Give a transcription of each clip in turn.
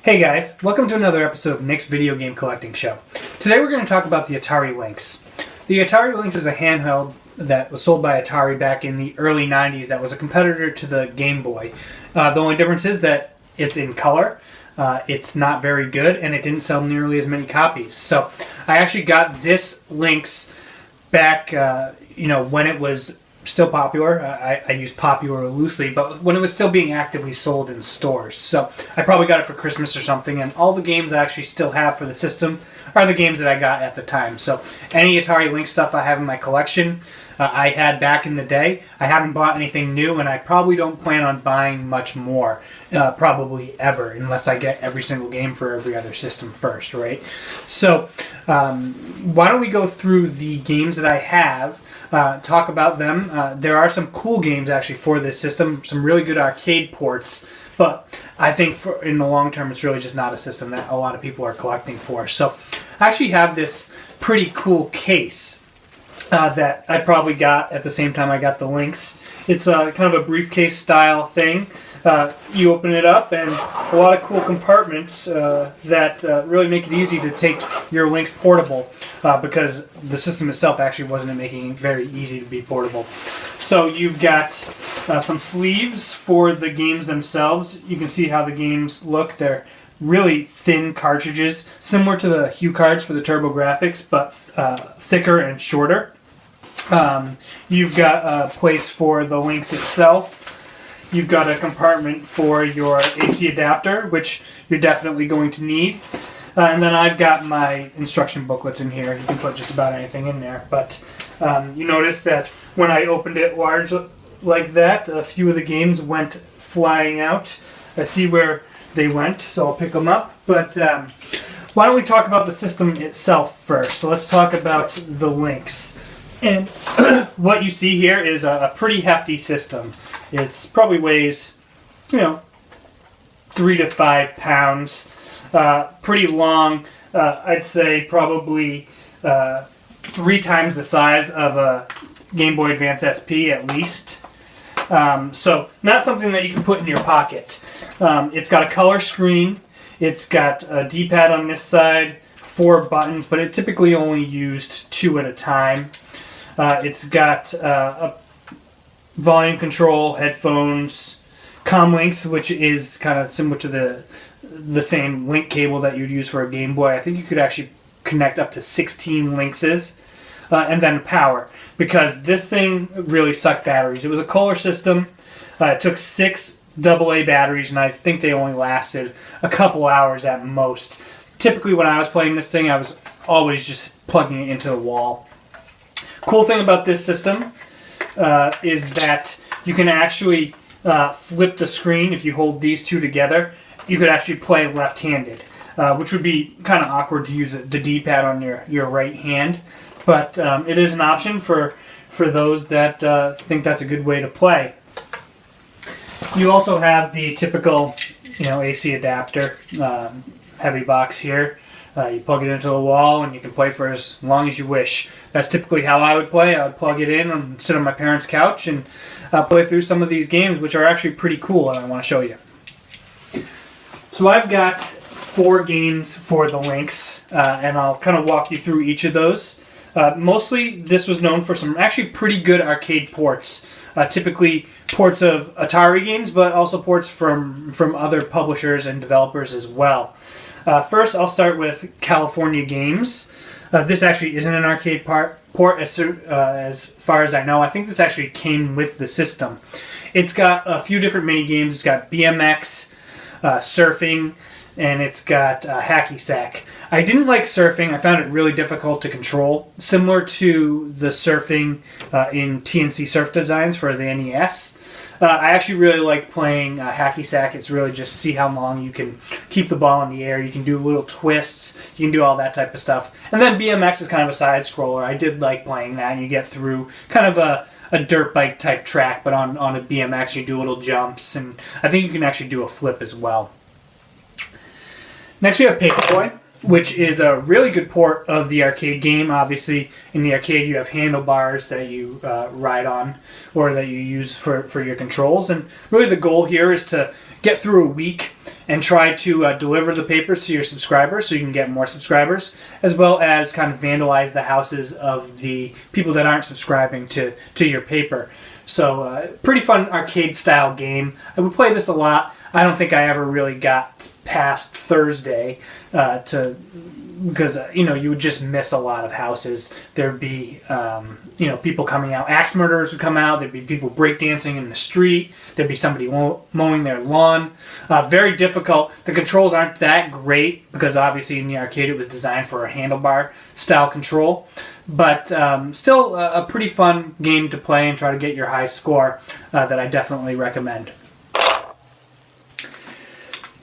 Hey guys, welcome to another episode of Nick's Video Game Collecting Show. Today we're going to talk about the Atari Lynx. The Atari Lynx is a handheld that was sold by Atari back in the early 90s that was a competitor to the Game Boy. The only difference is that it's in color, it's not very good, and it didn't sell nearly as many copies. So I actually got this Lynx back when it was still popular. I use popular loosely, but when it was still being actively sold in stores. So I probably got it for Christmas or something, and all the games I actually still have for the system are the games that I got at the time. So any Atari Lynx stuff I have in my collection, I had back in the day. I haven't bought anything new, and I probably don't plan on buying much more, probably ever, unless I get every single game for every other system first, right? So why don't we go through the games that I have, talk about them. There are some cool games actually for this system, some really good arcade ports, but I think in the long term it's really just not a system that a lot of people are collecting for. So I actually have this pretty cool case that I probably got at the same time I got the Lynx. It's kind of a briefcase style thing. You open it up, and a lot of cool compartments that really make it easy to take your Lynx portable, because the system itself actually wasn't making it very easy to be portable. So you've got some sleeves for the games themselves. You can see how the games look. They're really thin cartridges, similar to the Hue cards for the TurboGrafx, but thicker and shorter. You've got a place for the Lynx itself. You've got a compartment for your AC adapter, which you're definitely going to need. And then I've got my instruction booklets in here. You can put just about anything in there. But you notice that when I opened it large like that, a few of the games went flying out. I see where they went, so I'll pick them up. But why don't we talk about the system itself first? So let's talk about the Lynx. And what you see here is a pretty hefty system. It's probably weighs, 3 to 5 pounds. Pretty long. I'd say probably 3 times the size of a Game Boy Advance SP at least. So not something that you can put in your pocket. It's got a color screen. It's got a D-pad on this side, 4 buttons, but it typically only used 2 at a time. It's got a volume control, headphones, comm links, which is kind of similar to the same link cable that you'd use for a Game Boy. I think you could actually connect up to 16 Lynxes, and then power, because this thing really sucked batteries. It was a Kohler system. It took 6 AA batteries, and I think they only lasted a couple hours at most. Typically when I was playing this thing, I was always just plugging it into the wall. Cool thing about this system is that you can actually flip the screen. If you hold these two together, you could actually play left-handed, which would be kind of awkward to use the D-pad on your right hand. But it is an option for those that think that's a good way to play. You also have the typical AC adapter, heavy box here. You plug it into the wall and you can play for as long as you wish. That's typically how I would play. I would plug it in and sit on my parents' couch and play through some of these games, which are actually pretty cool, and I want to show you. So I've got 4 games for the Lynx, and I'll kind of walk you through each of those. Mostly this was known for some actually pretty good arcade ports. Typically ports of Atari games, but also ports from other publishers and developers as well. First, I'll start with California Games. This actually isn't an arcade port as far as I know. I think this actually came with the system. It's got a few different mini games. It's got BMX, surfing, and it's got hacky sack. I didn't like surfing. I found it really difficult to control, similar to the surfing in TNC Surf Designs for the NES. I actually really like playing hacky sack. It's really just see how long you can keep the ball in the air. You can do little twists. You can do all that type of stuff. And then BMX is kind of a side scroller. I did like playing that, and you get through kind of a dirt bike type track, but on a BMX you do little jumps, and I think you can actually do a flip as well. Next we have Paperboy, which is a really good port of the arcade game. Obviously, in the arcade you have handlebars that you ride on or that you use for your controls. And really the goal here is to get through a week and try to deliver the papers to your subscribers so you can get more subscribers, as well as kind of vandalize the houses of the people that aren't subscribing to your paper. So pretty fun arcade-style game. I would play this a lot. I don't think I ever really got past Thursday because you would just miss a lot of houses. There'd be people coming out. Axe murderers would come out. There'd be people breakdancing in the street. There'd be somebody mowing their lawn. Very difficult. The controls aren't that great because obviously in the arcade it was designed for a handlebar style control. But still a pretty fun game to play and try to get your high score that I definitely recommend.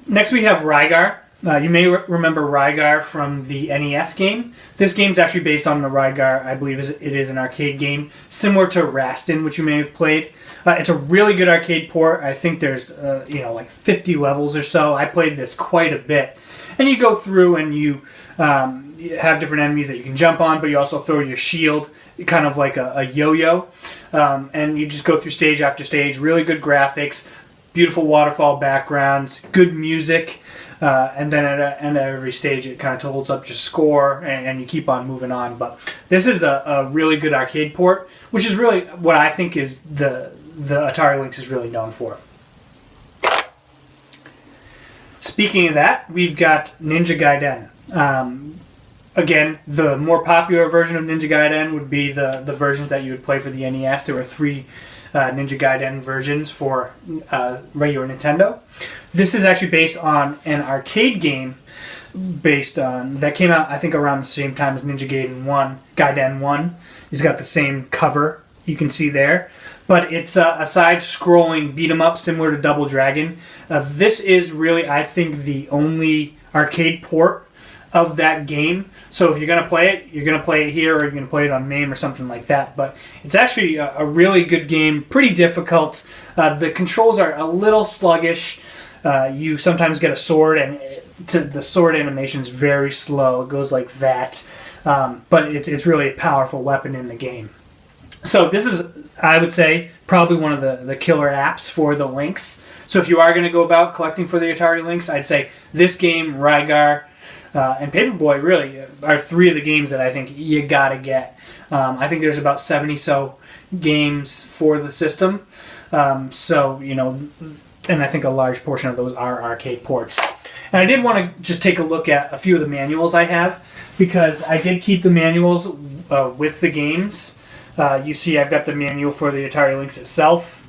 Next we have Rygar. You may remember Rygar from the NES game. This game's actually based on the Rygar, I believe it is an arcade game, similar to Rastin, which you may have played. It's a really good arcade port. I think there's like 50 levels or so. I played this quite a bit. And you go through and you have different enemies that you can jump on, but you also throw your shield, kind of like a yo-yo. And you just go through stage after stage. Really good graphics, beautiful waterfall backgrounds, good music. And then at the end of every stage, it kind of totals up your score, and you keep on moving on. But this is a really good arcade port, which is really what I think is the Atari Lynx is really known for. Speaking of that, we've got Ninja Gaiden. Again, the more popular version of Ninja Gaiden would be the versions that you would play for the NES. There were 3 Ninja Gaiden versions for regular Nintendo. This is actually based on an arcade game that came out, I think, around the same time as Ninja Gaiden 1. He's got the same cover you can see there. But it's a side-scrolling beat-em-up similar to Double Dragon. This is really, I think, the only arcade port of that game. So if you're going to play it, you're going to play it here or you're going to play it on MAME or something like that. But it's actually a really good game, pretty difficult. The controls are a little sluggish. You sometimes get a sword, and the sword animation is very slow. It goes like that. But it's really a powerful weapon in the game. So this is, I would say, probably one of the killer apps for the Lynx. So if you are going to go about collecting for the Atari Lynx, I'd say this game, Rygar, and Paperboy really are 3 of the games that I think you gotta get. I think there's about 70 so games for the system. And I think a large portion of those are arcade ports. And I did want to just take a look at a few of the manuals I have, because I did keep the manuals with the games. You see I've got the manual for the Atari Lynx itself.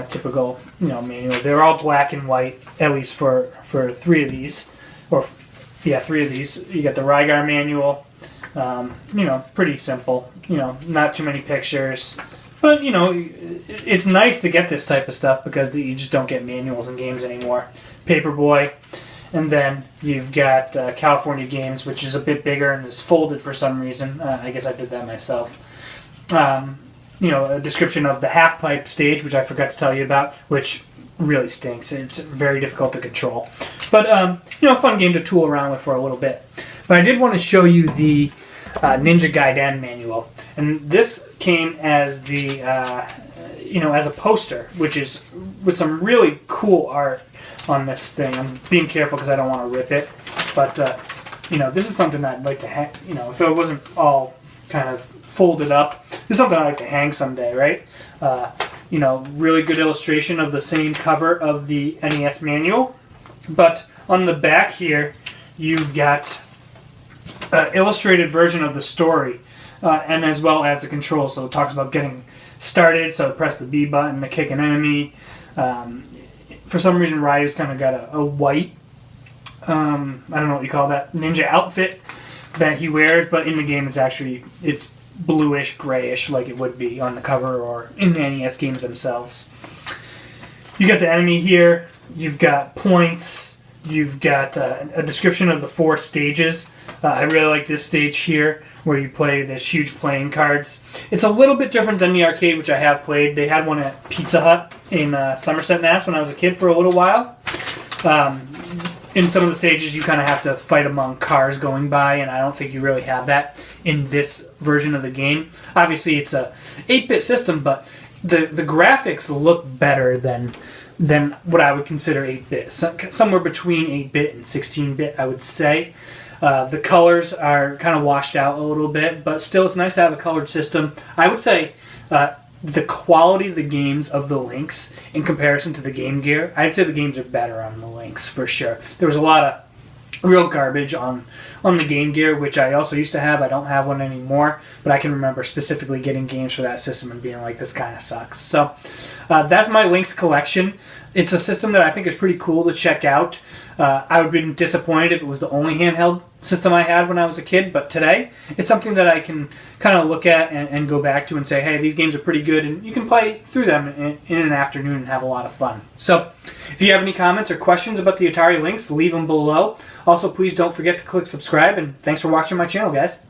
Typical manual. They're all black and white, at least for 3 of these. 3 of these. You got the Rygar manual. Pretty simple. Not too many pictures. But, it's nice to get this type of stuff because you just don't get manuals in games anymore. Paperboy. And then you've got California Games, which is a bit bigger and is folded for some reason. I guess I did that myself. A description of the half-pipe stage, which I forgot to tell you about, which really stinks. It's very difficult to control. But, a fun game to tool around with for a little bit. But I did want to show you the Ninja Gaiden manual. And this came as as a poster, which is with some really cool art on this thing. I'm being careful because I don't want to rip it. But, this is something I'd like to hang, if it wasn't all kind of folded up. This is something I'd like to hang someday, right? Really good illustration of the same cover of the NES manual. But on the back here, you've got an illustrated version of the story, and as well as the controls. So it talks about getting started, so press the B button to kick an enemy. For some reason, Ryu's kind of got a white, I don't know what you call that, ninja outfit that he wears, but in the game it's bluish, grayish, like it would be on the cover or in the NES games themselves. You got the enemy here, you've got points, you've got a description of the 4 stages. I really like this stage here where you play this huge playing cards. It's a little bit different than the arcade, which I have played. They had one at Pizza Hut in Somerset, Mass. when I was a kid for a little while. In some of the stages, you kind of have to fight among cars going by, and I don't think you really have that in this version of the game. Obviously, it's a 8-bit system, but the graphics look better than than what I would consider 8-bit. Somewhere between 8-bit and 16-bit, I would say. The colors are kind of washed out a little bit, but still it's nice to have a colored system. I would say the quality of the games of the Lynx in comparison to the Game Gear, I'd say the games are better on the Lynx for sure. There was a lot of real garbage on the Game Gear, which I also used to have. I don't have one anymore, but I can remember specifically getting games for that system and being like, this kind of sucks. So that's my Lynx collection. It's a system that I think is pretty cool to check out. I would have been disappointed if it was the only handheld system I had when I was a kid, but today it's something that I can kind of look at and go back to and say, hey, these games are pretty good, and you can play through them in an afternoon and have a lot of fun. So if you have any comments or questions about the Atari Lynx, leave them below. Also, please don't forget to click subscribe, and thanks for watching my channel, guys.